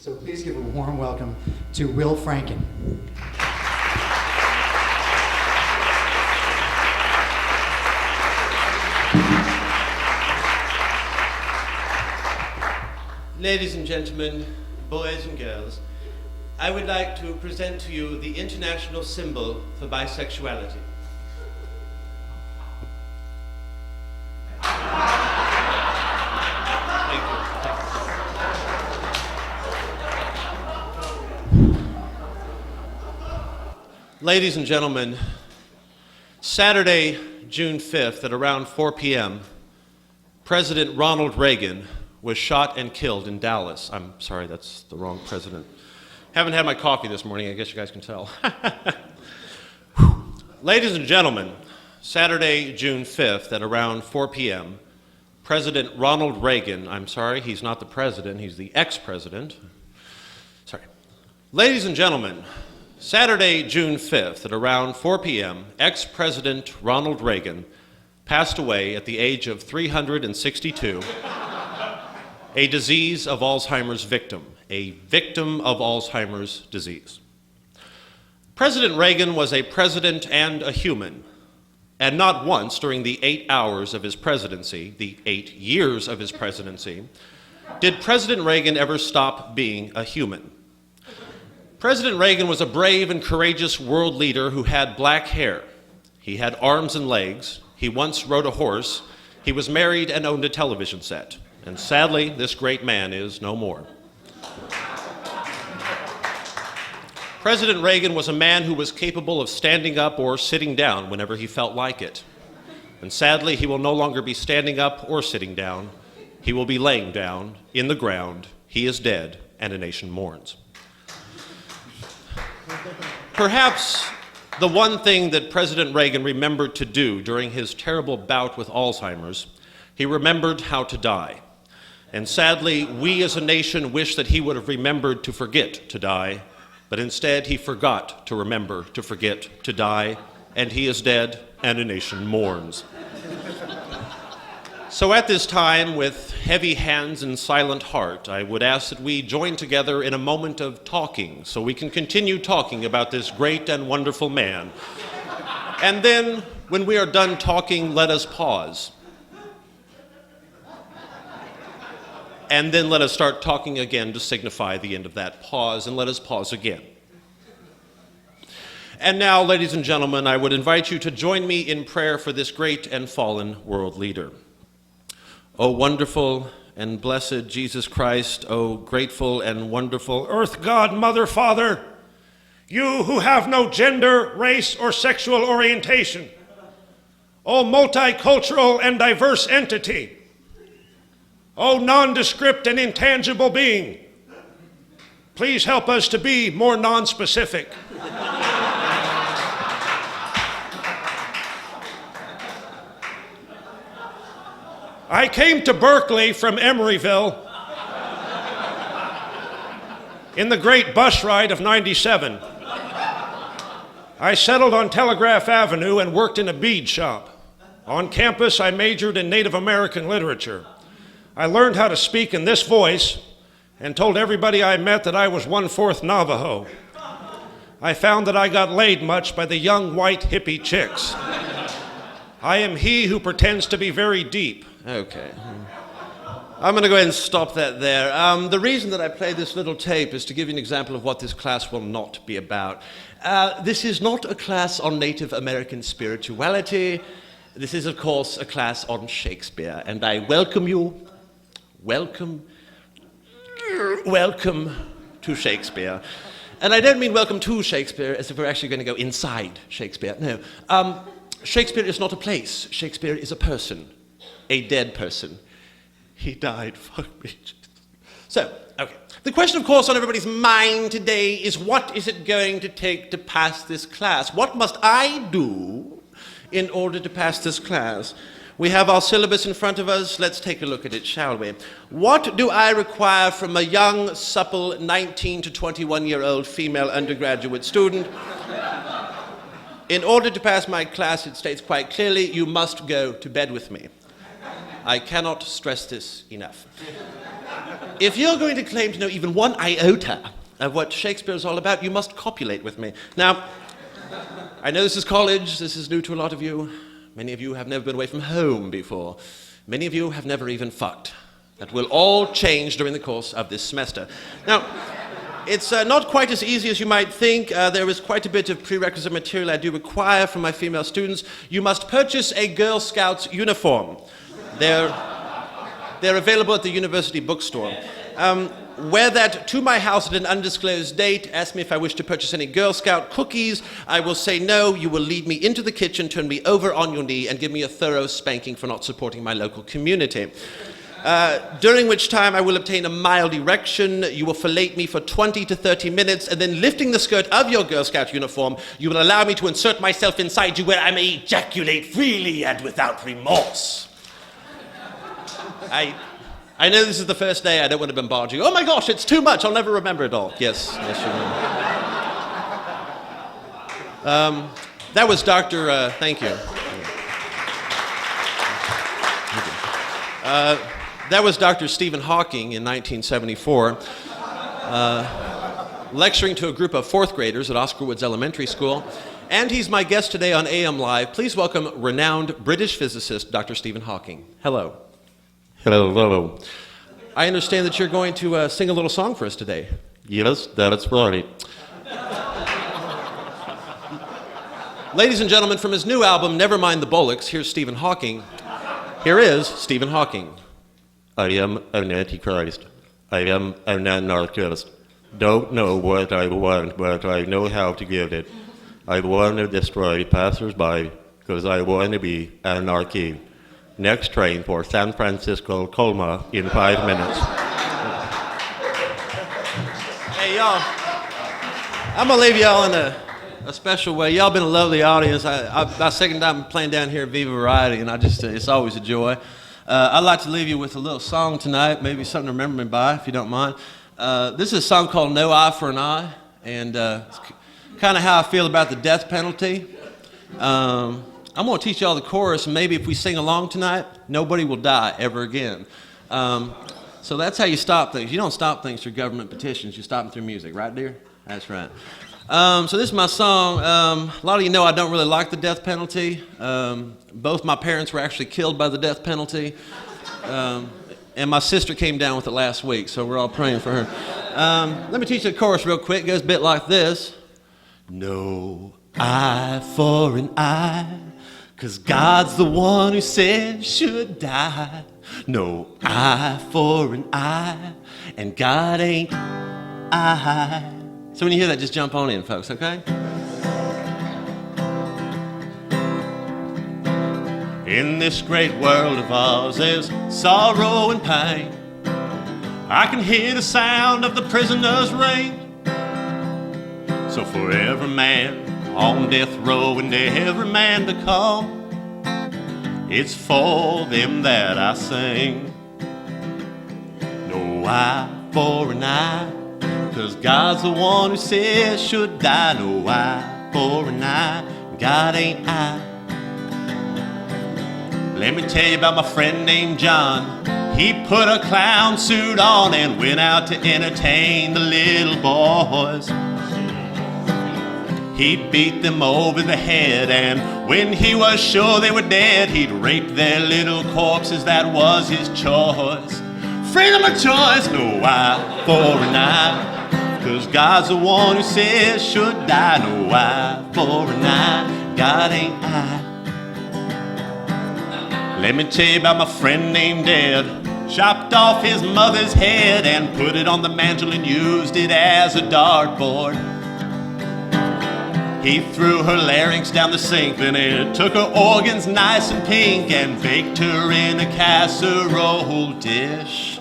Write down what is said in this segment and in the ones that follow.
So please give a warm welcome to Will Franken. Ladies and gentlemen, boys and girls, I would like to present to you the international symbol for bisexuality. Ladies and gentlemen, Saturday, June 5th at around 4 p.m., President Ronald Reagan was shot and killed in Dallas. I'm sorry, that's the wrong president. Haven't had my coffee this morning, I guess you guys can tell. Ladies and gentlemen, Saturday, June 5th at around 4 p.m., President Ronald Reagan, I'm sorry, he's not the president, he's the ex-president. Sorry. Ladies and gentlemen, Saturday, June 5th at around 4 p.m., ex-President Ronald Reagan passed away at the age of 362, a disease of Alzheimer's victim, a victim of Alzheimer's disease. President Reagan was a president and a human, and not once during the 8 hours of his presidency, the 8 years of his presidency, did President Reagan ever stop being a human. President Reagan was a brave and courageous world leader who had black hair. He had arms and legs. He once rode a horse. He was married and owned a television set. And sadly, this great man is no more. President Reagan was a man who was capable of standing up or sitting down whenever he felt like it. And sadly, he will no longer be standing up or sitting down. He will be laying down in the ground. He is dead, and a nation mourns. Perhaps the one thing that President Reagan remembered to do during his terrible bout with Alzheimer's, he remembered how to die. And sadly, we as a nation wish that he would have remembered to forget to die, but instead he forgot to remember to forget to die, and he is dead, and a nation mourns. So at this time, with heavy hands and silent heart, I would ask that we join together in a moment of talking so we can continue talking about this great and wonderful man. And then, when we are done talking, let us pause. And then let us start talking again to signify the end of that pause, and let us pause again. And now, ladies and gentlemen, I would invite you to join me in prayer for this great and fallen world leader. O wonderful and blessed Jesus Christ, O grateful and wonderful Earth God, Mother, Father, you who have no gender, race, or sexual orientation, O multicultural and diverse entity, O nondescript and intangible being, please help us to be more nonspecific. I came to Berkeley from Emeryville in the great bus ride of '97. I settled on Telegraph Avenue and worked in a bead shop. On campus, I majored in Native American literature. I learned how to speak in this voice and told everybody I met that I was 1/4 Navajo. I found that I got laid much by the young white hippie chicks. I am he who pretends to be very deep. Okay. I'm going to go ahead and stop that there. The reason that I play this little tape is to give you an example of what this class will not be about. This is not a class on Native American spirituality. This is, of course, a class on Shakespeare, and I welcome you, welcome to Shakespeare. And I don't mean welcome to Shakespeare as if we're actually going to go inside Shakespeare. No. Shakespeare is not a place. Shakespeare is a person. A dead person. He died. Fuck me. So, okay. The question, of course, on everybody's mind today is what is it going to take to pass this class? What must I do in order to pass this class? We have our syllabus in front of us. Let's take a look at it, shall we? What do I require from a young, supple, 19 to 21-year-old female undergraduate student? In order to pass my class, it states quite clearly, you must go to bed with me. I cannot stress this enough. If you're going to claim to know even one iota of what Shakespeare is all about, you must copulate with me. Now, I know this is college, this is new to a lot of you. Many of you have never been away from home before. Many of you have never even fucked. That will all change during the course of this semester. Now, it's not quite as easy as you might think. There is quite a bit of prerequisite material I do require from my female students. You must purchase a Girl Scouts uniform. They're available at the university bookstore. Wear that to my house at an undisclosed date. Ask me if I wish to purchase any Girl Scout cookies. I will say no. You will lead me into the kitchen, turn me over on your knee, and give me a thorough spanking for not supporting my local community. During which time I will obtain a mild erection. You will fillet me for 20 to 30 minutes, and then lifting the skirt of your Girl Scout uniform, you will allow me to insert myself inside you where I may ejaculate freely and without remorse. I know this is the first day. I don't want to bombard you. Oh my gosh, it's too much. I'll never remember it all. Yes, you will. That was Dr. Thank you. That was Dr. Stephen Hawking in 1974, lecturing to a group of fourth graders at Oscar Woods Elementary School. And he's my guest today on AM Live. Please welcome renowned British physicist, Dr. Stephen Hawking. Hello. Hello, hello. I understand that you're going to sing a little song for us today. Yes, that's right. Ladies and gentlemen, from his new album, Never Mind the Bollocks, here's Stephen Hawking. Here is Stephen Hawking. I am an antichrist. I am an anarchist. Don't know what I want, but I know how to get it. I want to destroy passers-by because I want to be anarchy. Next train for San Francisco, Colma in 5 minutes. Hey, y'all. I'm going to leave y'all in a special way. Y'all been a lovely audience. My second time playing down here at Viva Variety, and it's always a joy. I'd like to leave you with a little song tonight, maybe something to remember me by, if you don't mind. This is a song called No Eye for an Eye, and it's kind of how I feel about the death penalty. I'm going to teach y'all the chorus, and maybe if we sing along tonight, nobody will die ever again. So that's how you stop things. You don't stop things through government petitions. You stop them through music, right, dear? That's right. So this is my song. A lot of you know I don't really like the death penalty. Both my parents were actually killed by the death penalty. And my sister came down with it last week, so we're all praying for her. Let me teach you the chorus real quick. It goes a bit like this. No eye for an eye, 'cause God's the one who said should die. No eye for an eye, and God ain't I. So when you hear that, just jump on in, folks, okay? In this great world of ours, there's sorrow and pain. I can hear the sound of the prisoner's ring. So for every man on death row and every man to come, it's for them that I sing. No eye for an eye, 'cause God's the one who says should die. No eye for an eye, God ain't I. Let me tell you about my friend named John. He put a clown suit on and went out to entertain the little boys. He beat them over the head, and when he was sure they were dead, he'd rape their little corpses. That was his choice. Freedom of choice, no eye for an eye, 'cause God's the one who says should die. No eye for an eye, God ain't I. Let me tell you about my friend named Ed. Chopped off his mother's head and put it on the mantle and used it as a dartboard. He threw her larynx down the sink, then he took her organs nice and pink and baked her in a casserole dish.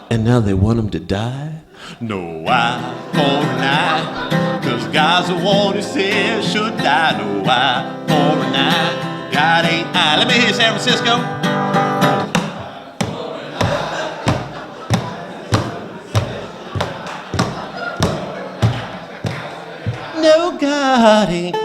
And now they want him to die? No eye for an eye, 'cause God's the one who says should die. No eye for an eye, God ain't I. Let me hear you, San Francisco. No, God ain't